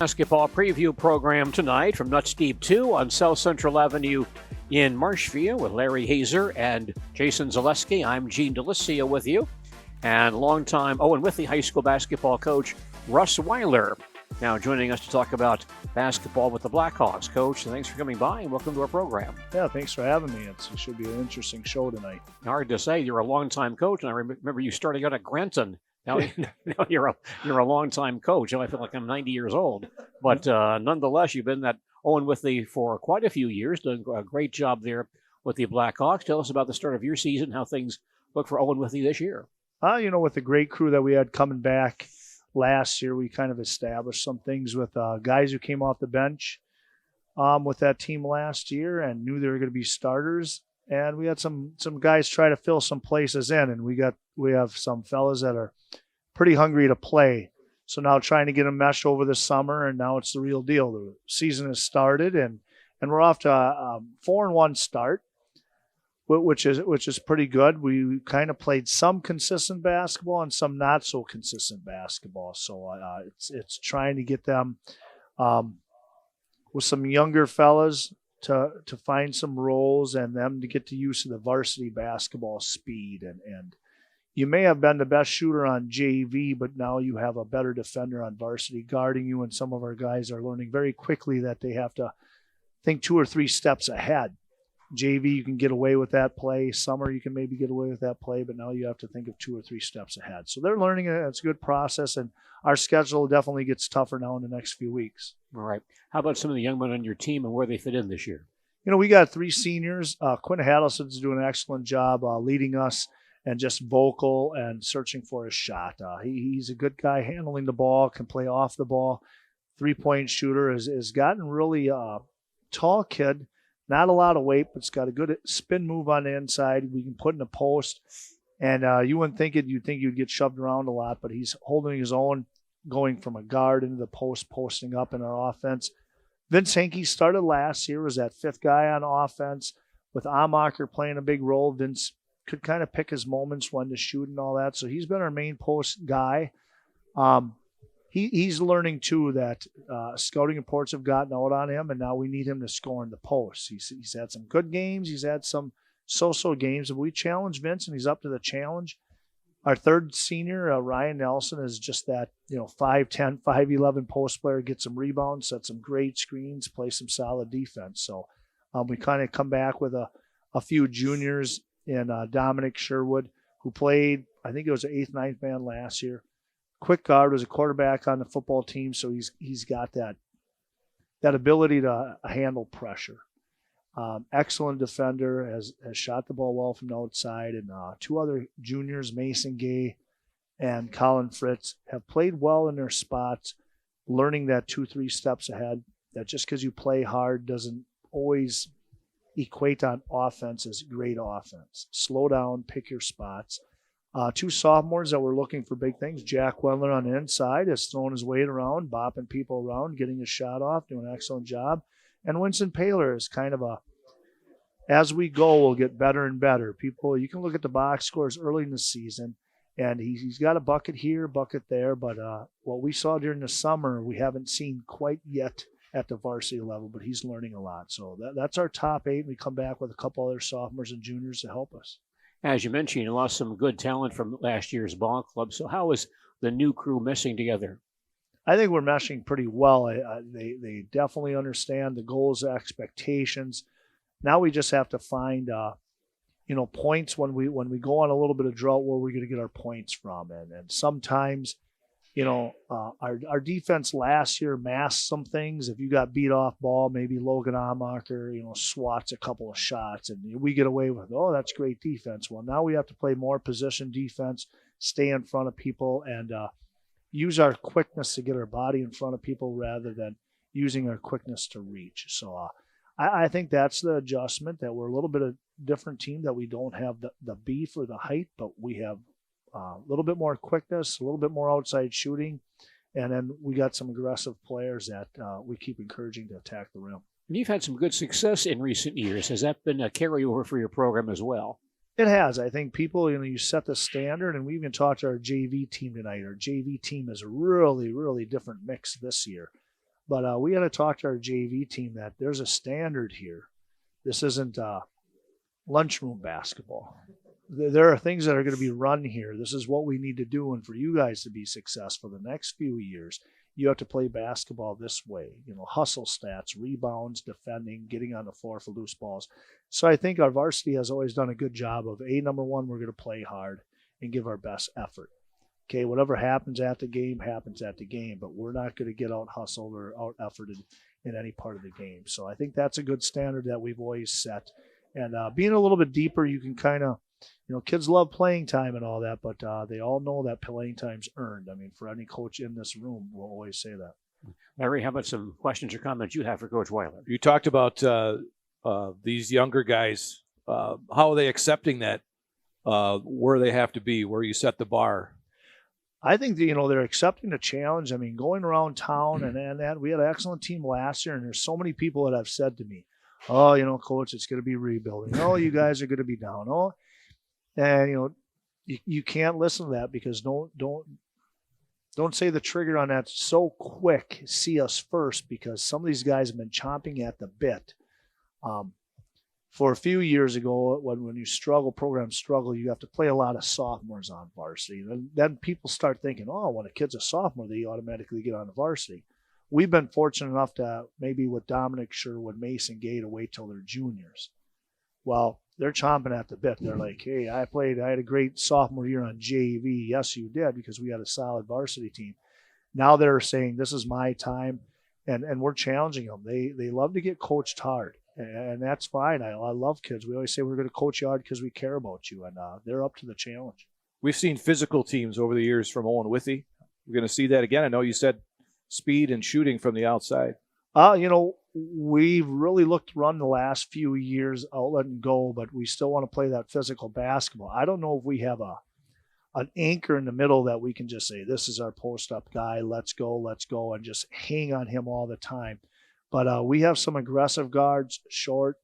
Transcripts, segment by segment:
Basketball preview program tonight from Nuts Deep 2 on South Central Avenue in Marshfield with Larry Hazer and Jason Zaleski. I'm Gene DeLisio with you, and longtime Owen-Withee High School basketball coach Russ Weiler now joining us to talk about basketball with the Blackhawks. Coach, thanks for coming by and welcome to our program. Yeah, thanks for having me. It should be an interesting show tonight. Hard to say. You're a longtime coach, and I remember you starting out at Granton. Now you're a longtime coach. I feel like I'm 90 years old, but nonetheless, you've been at Owen-Withee for quite a few years, doing a great job there with the Blackhawks. Tell us about the start of your season, how things look for Owen-Withee this year. With the great crew that we had coming back last year, we kind of established some things with guys who came off the bench with that team last year and knew they were going to be starters. And we had some guys try to fill some places in, and we have some fellas that are pretty hungry to play. So now trying to get them meshed over the summer, and now it's the real deal. The season has started, and we're off to a 4-1 start, which is pretty good. We kind of played some consistent basketball and some not so consistent basketball. So it's trying to get them with some younger fellas to find some roles and them to get to use of the varsity basketball speed. And you may have been the best shooter on JV, but now you have a better defender on varsity guarding you, and some of our guys are learning very quickly that they have to think 2 or 3 steps ahead. JV, you can get away with that play. Summer, you can maybe get away with that play, but now you have to think of 2 or 3 steps ahead. So they're learning it. It's a good process, and our schedule definitely gets tougher now in the next few weeks. All right. How about some of the young men on your team and where they fit in this year? We got 3 seniors. Quinn Hadelson's doing an excellent job leading us and just vocal and searching for his shot. He's a good guy handling the ball, can play off the ball. 3-point shooter has gotten really tall kid. Not a lot of weight, but it's got a good spin move on the inside. We can put in a post, and you wouldn't think it. You'd think you'd get shoved around a lot, but he's holding his own, going from a guard into the post, posting up in our offense. Vince Hankey started last year, was that 5th guy on offense. With Amacher playing a big role, Vince could kind of pick his moments when to shoot and all that. So he's been our main post guy. He's learning, too, that scouting reports have gotten out on him, and now we need him to score in the post. He's had some good games. He's had some so-so games. But we challenge Vince, and he's up to the challenge. Our 3rd senior, Ryan Nelson, is just that 5'10", 5'11" post player, gets some rebounds, set some great screens, play some solid defense. So we kind of come back with a few juniors in Dominic Sherwood, who played, I think it was an 8th, 9th man last year. Quick guard, was a quarterback on the football team, so he's got that ability to handle pressure. Excellent defender, has shot the ball well from the outside, and 2 other juniors, Mason Gay and Colin Fritz, have played well in their spots, learning that 2-3 steps ahead, that just because you play hard doesn't always equate on offense as great offense. Slow down, pick your spots. 2 sophomores that were looking for big things. Jack Wendler on the inside has thrown his weight around, bopping people around, getting his shot off, doing an excellent job. And Winston Paler is kind of as we go, we'll get better and better. You can look at the box scores early in the season, and he's got a bucket here, bucket there. But what we saw during the summer, we haven't seen quite yet at the varsity level, but he's learning a lot. So that's our top 8. We come back with a couple other sophomores and juniors to help us. As you mentioned, you lost some good talent from last year's ball club. So how is the new crew meshing together? I think we're meshing pretty well. They definitely understand the goals, expectations. Now we just have to find, points when we go on a little bit of drought, where we're going to get our points from. And sometimes, our defense last year masked some things. If you got beat off ball, maybe Logan Amacher, swats a couple of shots, and we get away with, that's great defense. Well, now we have to play more position defense, stay in front of people, and use our quickness to get our body in front of people rather than using our quickness to reach. So I think that's the adjustment, that we're a little bit of different team, that we don't have the beef or the height, but we have a little bit more quickness, a little bit more outside shooting, and then we got some aggressive players that we keep encouraging to attack the rim. And you've had some good success in recent years. Has that been a carryover for your program as well? It has. I think people, you set the standard, and we even talked to our JV team tonight. Our JV team is a really, really different mix this year. But we got to talk to our JV team that there's a standard here. This isn't lunchroom basketball. There are things that are going to be run here. This is what we need to do. And for you guys to be successful the next few years, you have to play basketball this way. Hustle stats, rebounds, defending, getting on the floor for loose balls. So I think our varsity has always done a good job of, number one, we're going to play hard and give our best effort. Okay, whatever happens at the game, but we're not going to get out-hustled or out-efforted in any part of the game. So I think that's a good standard that we've always set. And being a little bit deeper, you can kind of, kids love playing time and all that, but they all know that playing time's earned. I mean, for any coach in this room, we'll always say that. Larry, how about some questions or comments you have for Coach Weiler? You talked about these younger guys. How are they accepting that, where they have to be, where you set the bar? I think that, they're accepting the challenge. I mean, going around town and that, we had an excellent team last year, and there's so many people that have said to me, oh, coach, it's going to be rebuilding. Oh, you guys are going to be down. Oh, and, you can't listen to that, because don't say the trigger on that so quick. See us first, because some of these guys have been chomping at the bit. For a few years ago, when you programs struggle, you have to play a lot of sophomores on varsity. And then people start thinking, oh, when a kid's a sophomore, they automatically get on the varsity. We've been fortunate enough to, maybe with Dominic Sherwood, Mason Gay, to wait till they're juniors. Well, they're chomping at the bit. They're like, hey, I had a great sophomore year on JV. Yes, you did, because we had a solid varsity team. Now they're saying, this is my time, and we're challenging them. They love to get coached hard. And that's fine. I love kids. We always say we're going to coach you hard because we care about you, and they're up to the challenge. We've seen physical teams over the years from Owen-Withee. We're going to see that again. I know you said speed and shooting from the outside. We've really looked to run the last few years outlet and go, but we still want to play that physical basketball. I don't know if we have an anchor in the middle that we can just say, this is our post-up guy, let's go, and just hang on him all the time. But we have some aggressive guards, short,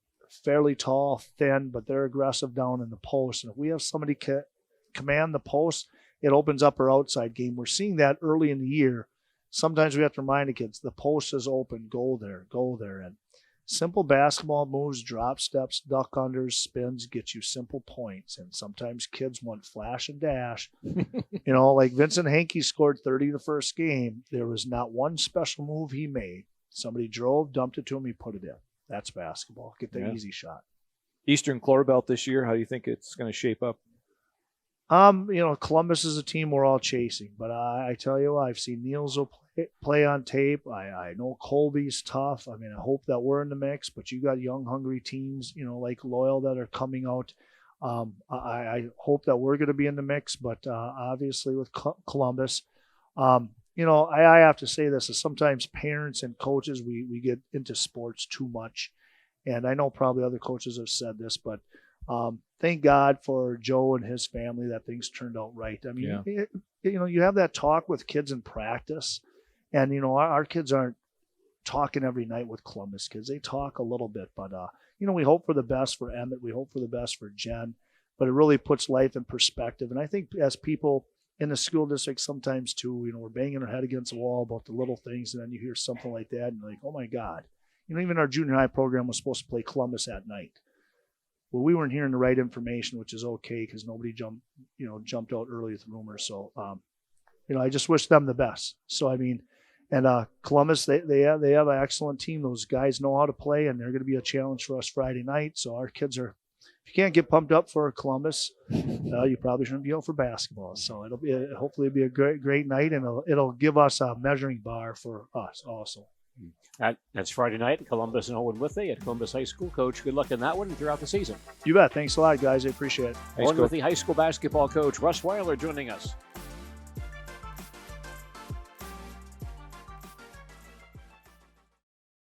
fairly tall, thin, but they're aggressive down in the post. And if we have somebody command the post, it opens up our outside game. We're seeing that early in the year. Sometimes we have to remind the kids, the post is open, go there. And simple basketball moves, drop steps, duck unders, spins, get you simple points. And sometimes kids want flash and dash. Like Vincent Hankey scored 30 the first game. There was not one special move he made. Somebody drove, dumped it to him, he put it in. That's basketball. Get the easy shot. Eastern Chlor Belt this year, how do you think it's going to shape up? Columbus is a team we're all chasing. But I tell you what, I've seen Niels play on tape. I know Colby's tough. I mean, I hope that we're in the mix. But you got young, hungry teams, like Loyal, that are coming out. I hope that we're going to be in the mix. But obviously with Columbus, I have to say this, is sometimes parents and coaches, we get into sports too much. And I know probably other coaches have said this, but thank God for Joe and his family that things turned out right. I mean, you have that talk with kids in practice, and, our kids aren't talking every night with Columbus kids. They talk a little bit, but, we hope for the best for Emmett. We hope for the best for Jen, but it really puts life in perspective. And I think as people in the school district sometimes too, we're banging our head against the wall about the little things, and then you hear something like that and you're like, oh my God. Even our junior high program was supposed to play Columbus at night. Well, we weren't hearing the right information, which is okay, because nobody jumped out early with rumors. So, I just wish them the best. So, and Columbus, they have an excellent team. Those guys know how to play, and they're going to be a challenge for us Friday night. So our kids are, if you can't get pumped up for Columbus, you probably shouldn't be out for basketball. So hopefully it'll be a great night, and it'll give us a measuring bar for us also. That's Friday night, Columbus and Owen-Withee at Columbus High School. Coach, good luck in that one throughout the season. You bet. Thanks a lot, guys. I appreciate it. Owen-Withee High School basketball coach Russ Weiler joining us.